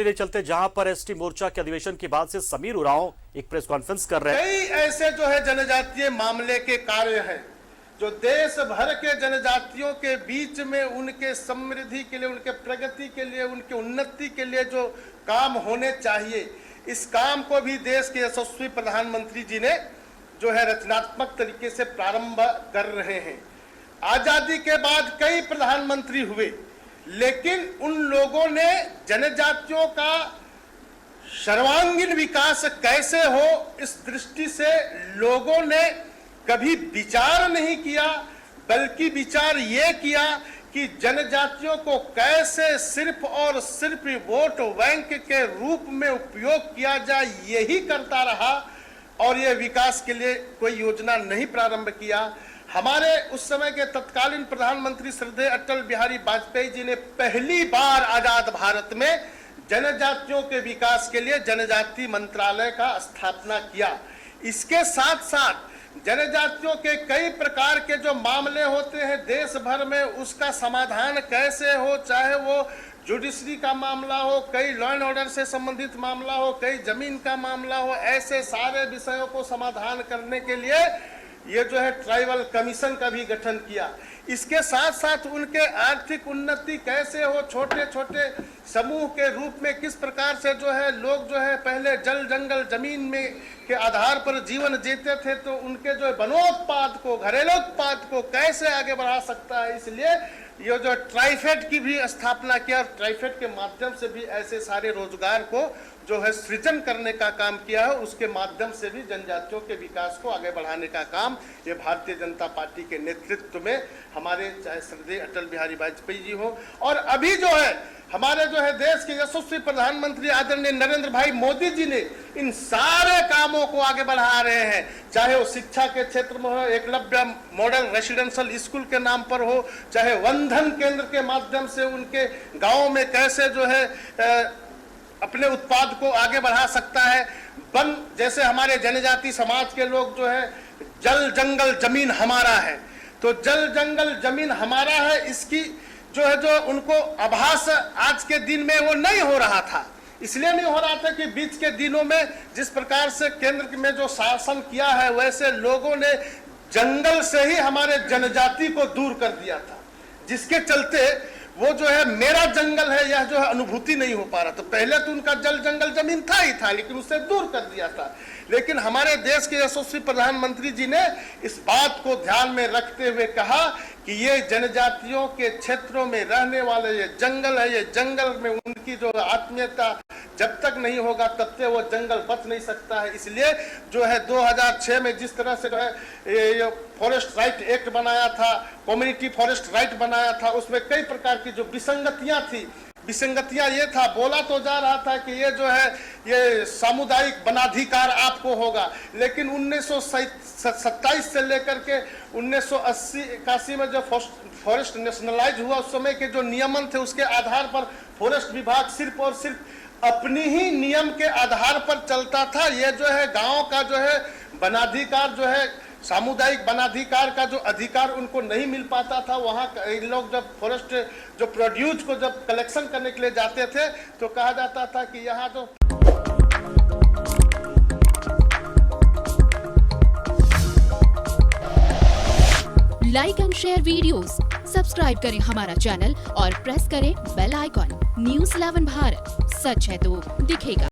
नहीं चलते, जहां पर एसटी मोर्चा के अधिवेशन के बाद से समीर उरांव एक प्रेस कॉन्फ्रेंस कर रहे हैं। कई ऐसे जो है जनजातीय मामले के कार्य हैं जो देश भर के जनजातियों के बीच में उनके समृद्धि के लिए, उनके प्रगति के लिए, उनके उन्नति के लिए जो काम होने चाहिए, इस काम को भी देश के यशस्वी प्रधानमंत्री जी ने जो है रचनात्मक तरीके से प्रारंभ कर रहे हैं। आजादी के बाद कई प्रधानमंत्री हुए, लेकिन उन लोगों ने जनजातियों का सर्वांगीण विकास कैसे हो, इस दृष्टि से लोगों ने कभी विचार नहीं किया, बल्कि विचार ये किया कि जनजातियों को कैसे सिर्फ और सिर्फ वोट बैंक के रूप में उपयोग किया जाए, यही करता रहा और यह विकास के लिए कोई योजना नहीं प्रारंभ किया। हमारे उस समय के तत्कालीन प्रधानमंत्री श्रद्धेय अटल बिहारी वाजपेयी जी ने पहली बार आजाद भारत में जनजातियों के विकास के लिए जनजाति मंत्रालय का स्थापना किया। इसके साथ साथ जनजातियों के कई प्रकार के जो मामले होते हैं देश भर में, उसका समाधान कैसे हो, चाहे वो जुडिशरी का मामला हो, कई लॉ एंड ऑर्डर से संबंधित मामला हो, कई जमीन का मामला हो, ऐसे सारे विषयों को समाधान करने के लिए ये जो है ट्राइबल कमीशन का भी गठन किया। इसके साथ साथ उनके आर्थिक उन्नति कैसे हो, छोटे छोटे समूह के रूप में किस प्रकार से जो है लोग जो है पहले जल जंगल जमीन में के आधार पर जीवन जीते थे, तो उनके जो वनोत्पाद को, घरेलू उत्पाद को कैसे आगे बढ़ा सकता है। इसलिए ये जो ट्राइफेड की भी स्थापना किया और ट्राइफेड के माध्यम से भी ऐसे सारे रोजगार को जो है सृजन करने का काम किया है। उसके माध्यम से भी जनजातियों के विकास को आगे बढ़ाने का काम ये भारतीय जनता पार्टी के नेतृत्व में हमारे चाहे श्रद्धेय अटल बिहारी वाजपेयी जी हो, और अभी जो है हमारे जो है देश के यशस्वी प्रधानमंत्री आदरणीय नरेंद्र भाई मोदी जी ने इन सारे कामों को आगे बढ़ा रहे हैं। चाहे वो शिक्षा के क्षेत्र में हो, एकलव्य मॉडल रेसिडेंशियल स्कूल के नाम पर हो, चाहे वंधन केंद्र के माध्यम से उनके गाँव में कैसे जो है अपने उत्पाद को आगे बढ़ा सकता है। वन, जैसे हमारे जनजाति समाज के लोग जो है जल जंगल जमीन हमारा है, तो जल जंगल जमीन हमारा है, इसकी जो है जो उनको आभास आज के दिन में वो नहीं हो रहा था। इसलिए नहीं हो रहा था कि बीच के दिनों में जिस प्रकार से केंद्र में जो शासन किया है, वैसे लोगों ने जंगल से ही हमारे जनजाति को दूर कर दिया था, जिसके चलते वो जो है मेरा जंगल है यह जो है अनुभूति नहीं हो पा रहा। तो पहले तो उनका जल जंगल जमीन था ही था, लेकिन उससे दूर कर दिया था। लेकिन हमारे देश के यशस्वी प्रधानमंत्री जी ने इस बात को ध्यान में रखते हुए कहा कि ये जनजातियों के क्षेत्रों में रहने वाले ये जंगल है, ये जंगल में उनकी जो आत्मीयता जब तक नहीं होगा तब तक वो जंगल बच नहीं सकता है। इसलिए जो है 2006 में जिस तरह से जो है ये फॉरेस्ट राइट एक्ट बनाया था, कम्युनिटी फॉरेस्ट राइट बनाया था, उसमें कई प्रकार की जो विसंगतियां थी, विसंगतियां ये था, बोला तो जा रहा था कि ये जो है ये सामुदायिक वनाधिकार आपको होगा, लेकिन 1927 से लेकर के 1980-81 में जो फॉरेस्ट नेशनलाइज हुआ, उस समय के जो नियमन थे उसके आधार पर फॉरेस्ट विभाग सिर्फ और सिर्फ अपनी ही नियम के आधार पर चलता था। ये जो है गांव का जो है वनाधिकार जो है सामुदायिक वनाधिकार का जो अधिकार उनको नहीं मिल पाता था। वहाँ लोग जब फॉरेस्ट जो प्रोड्यूस को जब कलेक्शन करने के लिए जाते थे तो कहा जाता था कि यहाँ जो like and share videos, subscribe करें हमारा चैनल और प्रेस करें बेल आइकॉन। न्यूज़ 11 भारत, सच है तो दिखेगा।